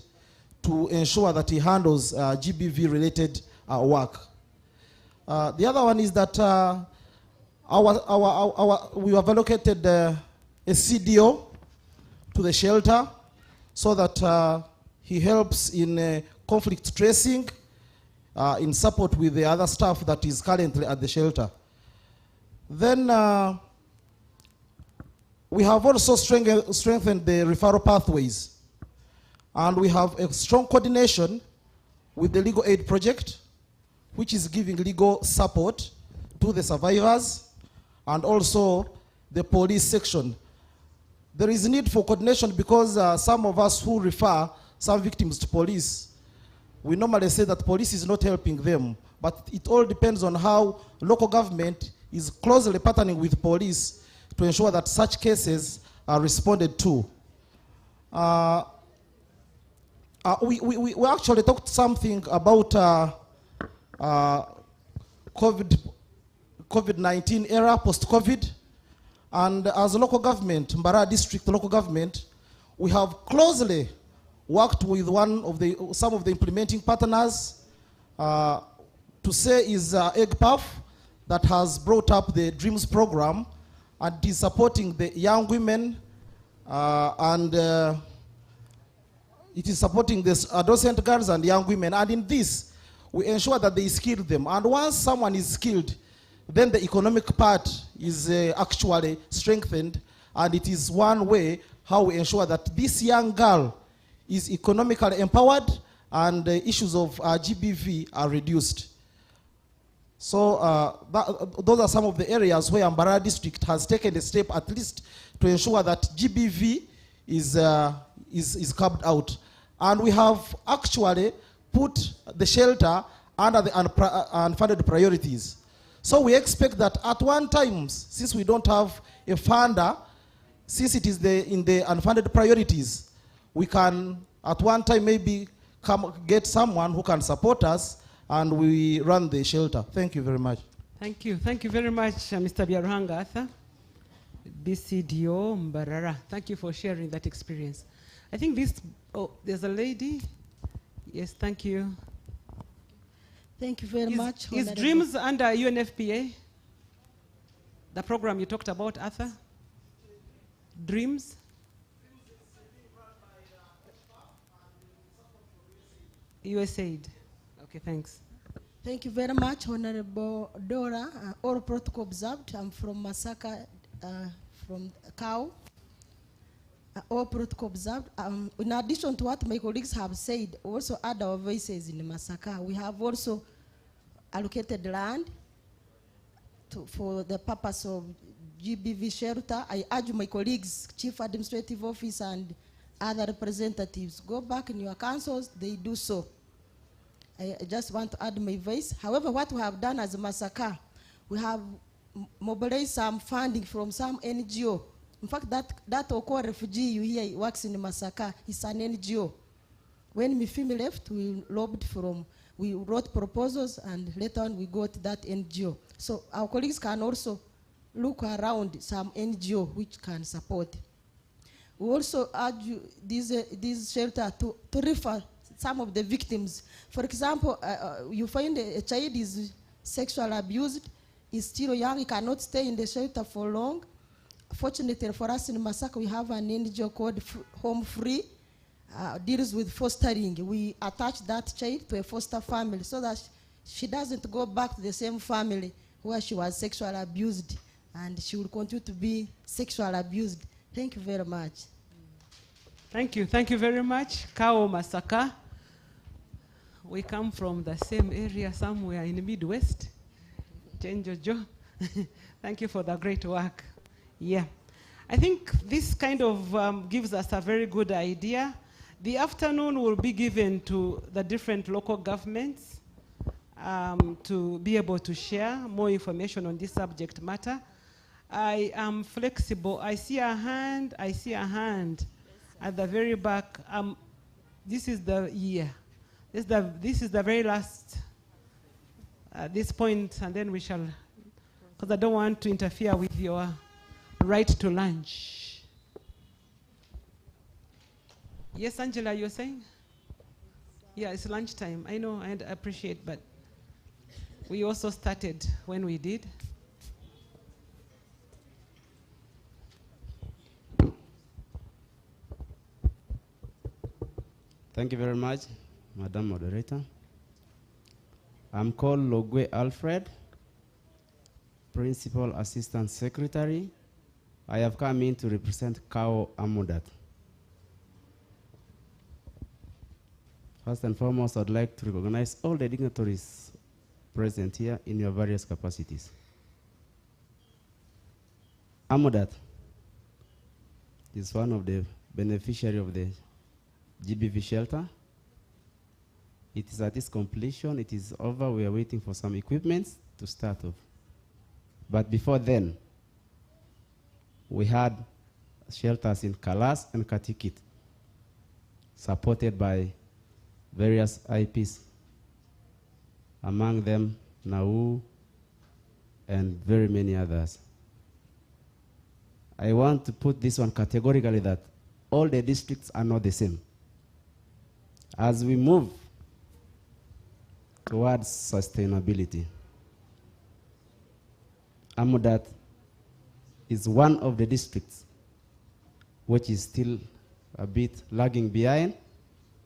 to ensure that he handles GBV related work. The other one is that we have allocated a CDO to the shelter so that he helps in conflict tracing, in support with the other staff that is currently at the shelter. Then we have also strengthened the referral pathways, and we have a strong coordination with the Legal Aid Project, which is giving legal support to the survivors and also the police section. There is need for coordination because some of us who refer some victims to police, we normally say that police is not helping them, but it all depends on how local government is closely partnering with police to ensure that such cases are responded to. We actually talked something about COVID-19 era, post-COVID, and as a local government, Mbarara District local government, we have closely worked with some of the implementing partners, to say is EGPAF, that has brought up the DREAMS program and is supporting the young women, and it is supporting the adolescent girls and young women. And in this, we ensure that they skill them. And once someone is skilled, then the economic part is actually strengthened, and it is one way how we ensure that this young girl is economically empowered and the issues of GBV are reduced. So those are some of the areas where Mbarara District has taken a step at least to ensure that GBV is carved out. And we have actually put the shelter under the unfunded priorities. So we expect that at one time, since we don't have a funder, since it is in the unfunded priorities, we can at one time maybe get someone who can support us and we run the shelter. Thank you very much. Thank you. Thank you very much, Mr. Biaruhanga Arthur, BCDO Mbarara. Thank you for sharing that experience. I think there's a lady. Yes, thank you. Thank you very much. Is DREAMS under UNFPA? The program you talked about, Arthur? DREAMS? USAID. Okay, thanks. Thank you very much, Honorable Dora. All protocol observed. I'm from Masaka, from Cow. All protocol observed. In addition to what my colleagues have said, also add our voices in Masaka. We have also allocated land for the purpose of GBV shelter. I urge my colleagues, Chief Administrative Office and other representatives, go back in your councils, they do so. I just want to add my voice. However, what we have done as Masaka, we have mobilize some funding from some NGO. In fact, that Oko refugee you hear works in Masaka is an NGO. When Mifimi left, we wrote proposals, and later on we got that NGO. So our colleagues can also look around some NGO which can support. We also urge this shelter to refer some of the victims. For example, you find a child is sexually abused, is still young, he cannot stay in the shelter for long. Fortunately for us in Masaka, we have an NGO called Home Free, deals with fostering. We attach that child to a foster family so that she doesn't go back to the same family where she was sexually abused, and she will continue to be sexually abused. Thank you very much. Thank you. Thank you very much. Kao Masaka. We come from the same area somewhere in the Midwest. Jojo. Thank you for the great work. Yeah. I think this kind of gives us a very good idea. The afternoon will be given to the different local governments to be able to share more information on this subject matter. I am flexible. I see a hand at the very back. This is the year. This is the very last, this point, and then we shall, because I don't want to interfere with your right to lunch. Yes, Angela, you're saying? Yeah, it's lunchtime. I know, I appreciate, but we also started when we did. Thank you very much, Madam Moderator. I'm called Logwe Alfred, Principal Assistant Secretary. I have come in to represent Kao Amudat. First and foremost, I'd like to recognize all the dignitaries present here in your various capacities. Amudat is one of the beneficiaries of the GBV shelter. It is at its completion, it is over, we are waiting for some equipment to start off. But before then, we had shelters in Kalas and Katikit, supported by various IPs, among them Nau and very many others. I want to put this one categorically that all the districts are not the same. As we move towards sustainability, Amudat is one of the districts which is still a bit lagging behind.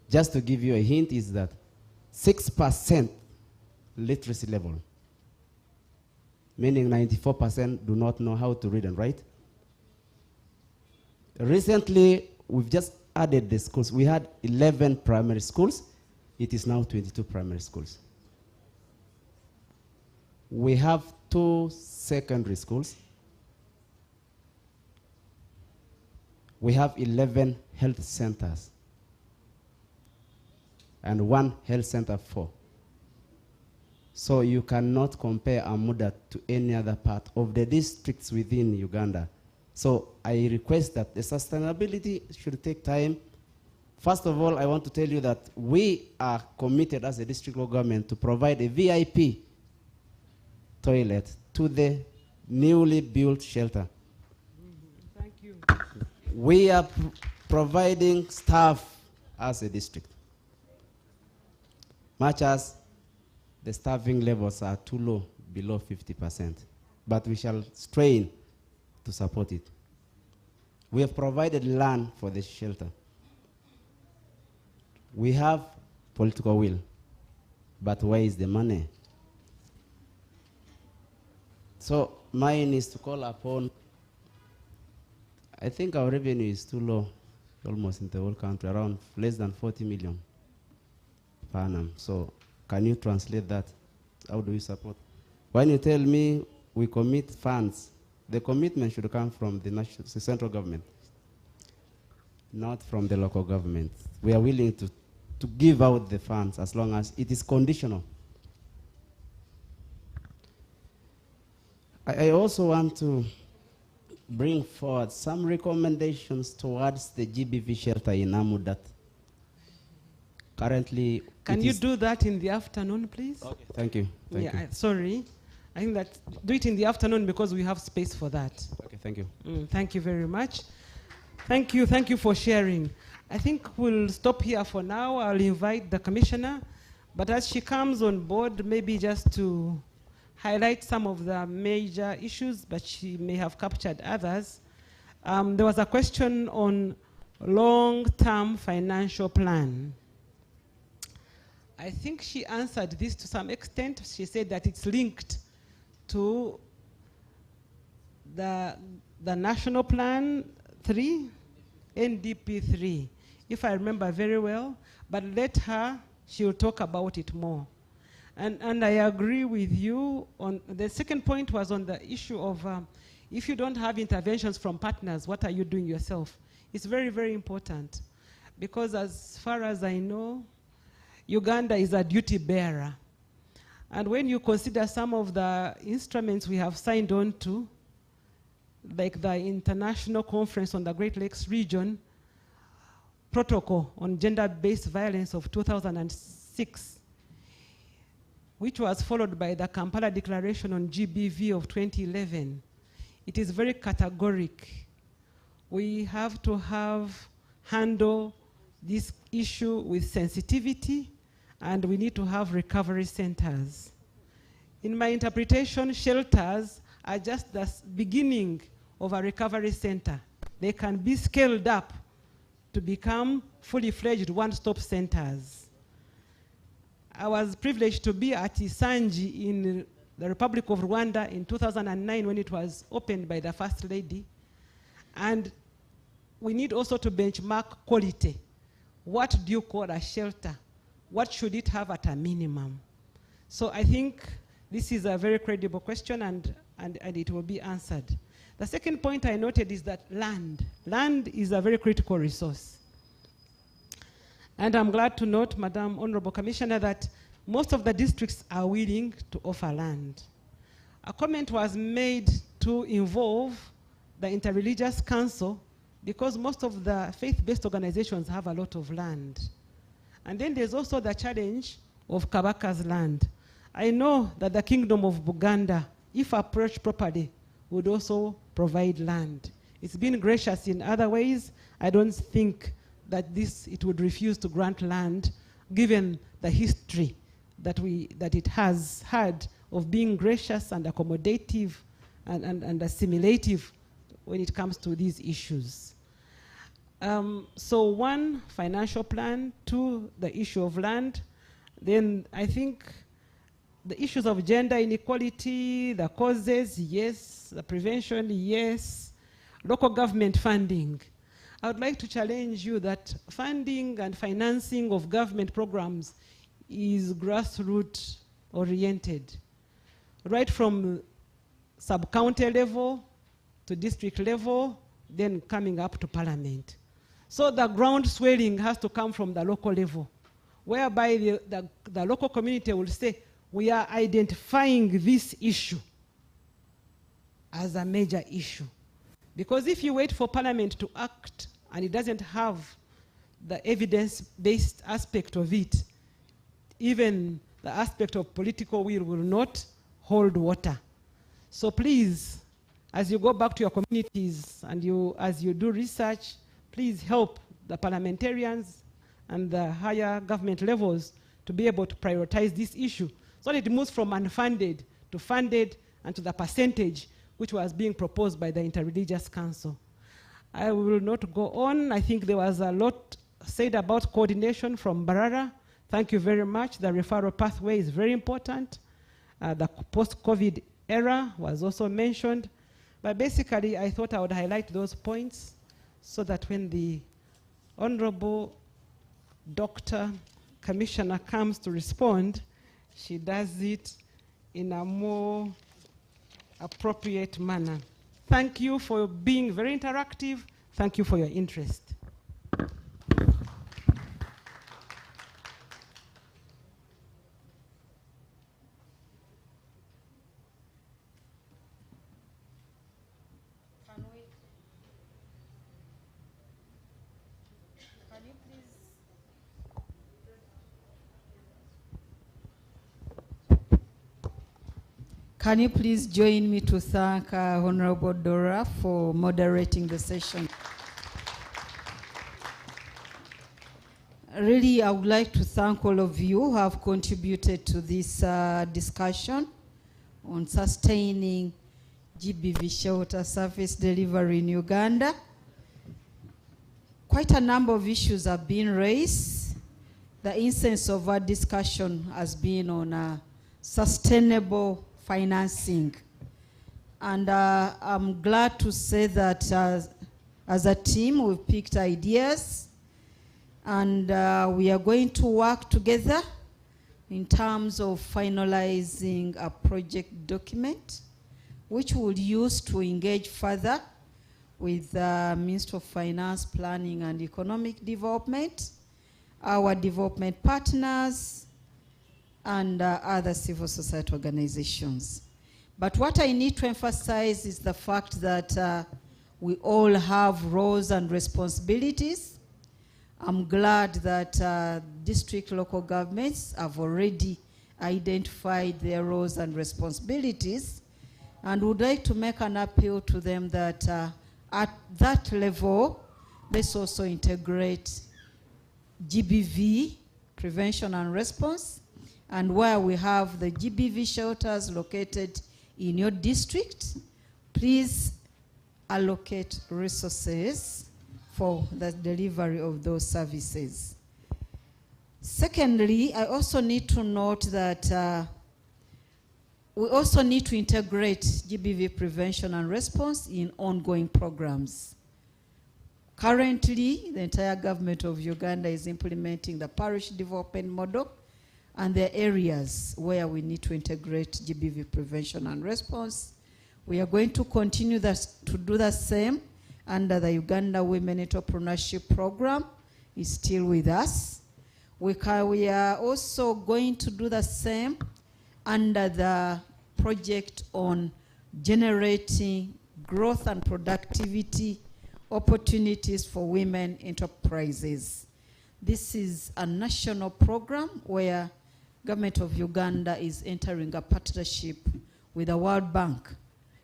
Just to give you a hint is that 6% literacy level, meaning 94% do not know how to read and write. Recently, we've just added the schools. We had 11 primary schools. It is now 22 primary schools. We have 2 secondary schools. We have 11 health centers and 1 health center 4. So you cannot compare Amudat to any other part of the districts within Uganda. So I request that the sustainability should take time. First of all, I want to tell you that we are committed as a district government to provide a VIP toilet to the newly built shelter. Thank you. We are providing staff as a district. Much as the staffing levels are too low, below 50%. But we shall strain to support it. We have provided land for the shelter. We have political will, but where is the money? So mine is to call upon, I think our revenue is too low, almost in the whole country, around less than 40 million per annum. So can you translate that? How do you support? When you tell me we commit funds, the commitment should come from the central government, not from the local government. We are willing to give out the funds as long as it is conditional. I also want to bring forward some recommendations towards the GBV shelter in Amudat. Currently, can you do that in the afternoon, please? Okay, thank you. Thank you. Sorry. I think that do it in the afternoon because we have space for that. Okay, thank you. Thank you very much. Thank you for sharing. I think we'll stop here for now. I'll invite the commissioner, but as she comes on board, maybe just to highlight some of the major issues, but she may have captured others. There was a question on long-term financial plan. I think she answered this to some extent. She said that it's linked to the National Plan 3, NDP 3, if I remember very well, but let her, she'll talk about it more. And I agree with you on, the second point was on the issue of if you don't have interventions from partners, what are you doing yourself? It's very, very important because as far as I know, Uganda is a duty bearer. And when you consider some of the instruments we have signed on to, like the International Conference on the Great Lakes Region, Protocol on Gender-Based Violence of 2006, which was followed by the Kampala Declaration on GBV of 2011, it is very categoric. We have to handle this issue with sensitivity, and we need to have recovery centers. In my interpretation, shelters are just the beginning of a recovery center. They can be scaled up to become fully fledged one-stop centers. I was privileged to be at Isangi in the Republic of Rwanda in 2009 when it was opened by the First Lady. And we need also to benchmark quality. What do you call a shelter? What should it have at a minimum? So I think this is a very credible question and it will be answered. The second point I noted is that land. Land is a very critical resource. And I'm glad to note, Madam Honorable Commissioner, that most of the districts are willing to offer land. A comment was made to involve the Interreligious Council because most of the faith-based organizations have a lot of land. And then there's also the challenge of Kabaka's land. I know that the Kingdom of Buganda, if approached properly, would also provide land. It's been gracious in other ways. I don't think that it would refuse to grant land, given the history that it has had of being gracious and accommodative and assimilative when it comes to these issues. So one, financial plan, two, the issue of land. Then I think the issues of gender inequality, the causes, yes, the prevention, yes, local government funding. I would like to challenge you that funding and financing of government programs is grassroots oriented, right from sub-county level to district level, then coming up to parliament. So the ground swelling has to come from the local level, whereby the local community will say, we are identifying this issue as a major issue. Because if you wait for parliament to act and it doesn't have the evidence-based aspect of it, even the aspect of political will not hold water. So please, as you go back to your communities and as you do research, please help the parliamentarians and the higher government levels to be able to prioritize this issue so that it moves from unfunded to funded and to the percentage which was being proposed by the Interreligious Council. I will not go on. I think there was a lot said about coordination from Barara. Thank you very much. The referral pathway is very important. The post-COVID era was also mentioned. But basically, I thought I would highlight those points so that when the Honorable Dr. Commissioner comes to respond, she does it in a more appropriate manner. Thank you for being very interactive. Thank you for your interest. Can you please join me to thank Honorable Dora for moderating the session? Really, I would like to thank all of you who have contributed to this discussion on sustaining GBV shelter service delivery in Uganda. Quite a number of issues have been raised. The essence of our discussion has been on sustainable financing. And I'm glad to say that as a team, we've picked ideas, and we are going to work together in terms of finalizing a project document, which we'll use to engage further with the Ministry of Finance, Planning and Economic Development, our development partners, and other civil society organizations. But what I need to emphasize is the fact that we all have roles and responsibilities. I'm glad that district local governments have already identified their roles and responsibilities, and would like to make an appeal to them that at that level, let's also integrate GBV, prevention and response, and where we have the GBV shelters located in your district, please allocate resources for the delivery of those services. Secondly, I also need to note that we also need to integrate GBV prevention and response in ongoing programs. Currently, the entire government of Uganda is implementing the parish development model, and there are areas where we need to integrate GBV prevention and response. We are going to continue to do the same under the Uganda Women Entrepreneurship Program. Is still with us. We are also going to do the same under the project on generating growth and productivity opportunities for women enterprises. This is a national program where Government of Uganda is entering a partnership with the World Bank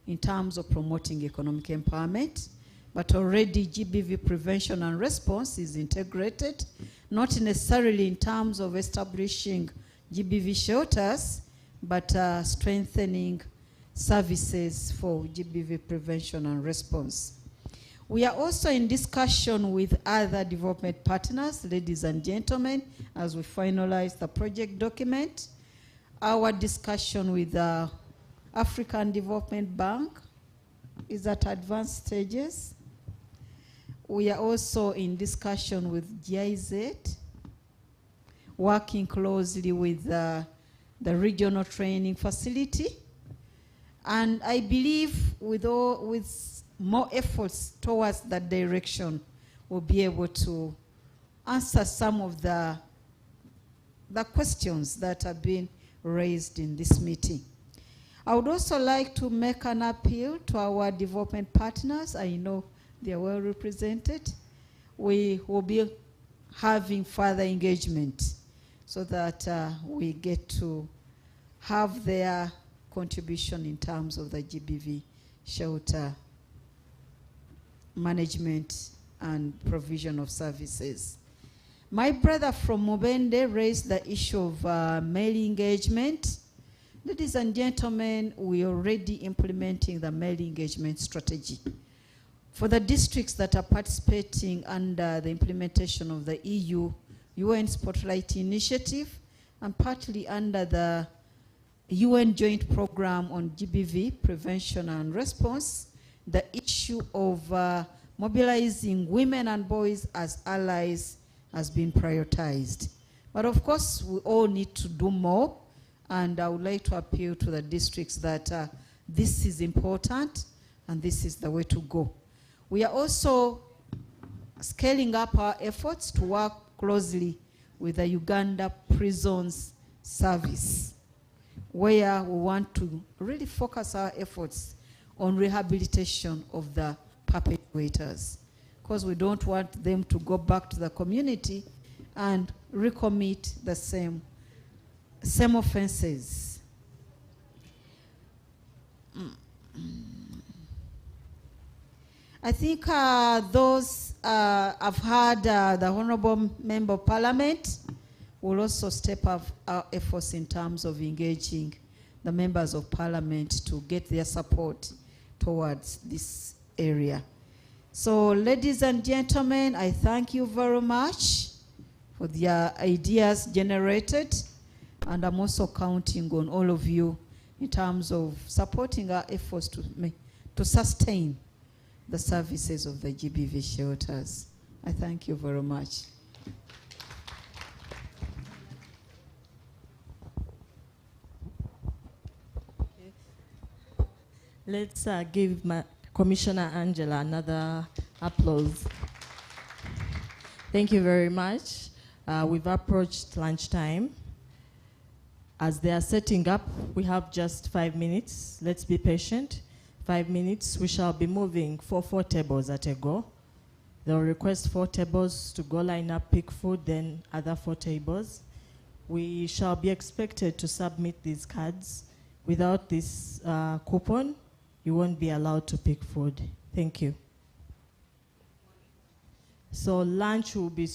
in terms of promoting economic empowerment. But already GBV prevention and response is integrated, not necessarily in terms of establishing GBV shelters, but strengthening services for GBV prevention and response. We are also in discussion with other development partners, ladies and gentlemen, as we finalize the project document. Our discussion with the African Development Bank is at advanced stages. We are also in discussion with GIZ, working closely with the regional training facility. And I believe with more efforts towards that direction, we'll be able to answer some of the questions that have been raised in this meeting. I would also like to make an appeal to our development partners. I know they are well represented. We will be having further engagement so that we get to have their contribution in terms of the GBV shelter management and provision of services. My brother from Mubende raised the issue of male engagement. Ladies and gentlemen, we are already implementing the male engagement strategy. For the districts that are participating under the implementation of the EU UN Spotlight Initiative, and partly under the UN Joint Program on GBV Prevention and Response, the issue of mobilizing women and boys as allies has been prioritized. But of course, we all need to do more, and I would like to appeal to the districts that this is important and this is the way to go. We are also scaling up our efforts to work closely with the Uganda Prisons Service, where we want to really focus our efforts on rehabilitation of the perpetrators, because we don't want them to go back to the community and recommit the same offenses. I think those I've heard the Honorable Member of Parliament will also step up our efforts in terms of engaging the members of Parliament to get their support towards this area. So, ladies and gentlemen, I thank you very much for the ideas generated, and I'm also counting on all of you in terms of supporting our efforts to sustain the services of the GBV shelters. I thank you very much. Let's give Commissioner Angela another applause. Thank you very much. We've approached lunchtime. As they are setting up, we have just 5 minutes. Let's be patient. 5 minutes. We shall be moving for 4 tables at a go. They'll request 4 tables to go line up, pick food, then other 4 tables. We shall be expected to submit these cards. Without this coupon, you won't be allowed to pick food. Thank you. So lunch will be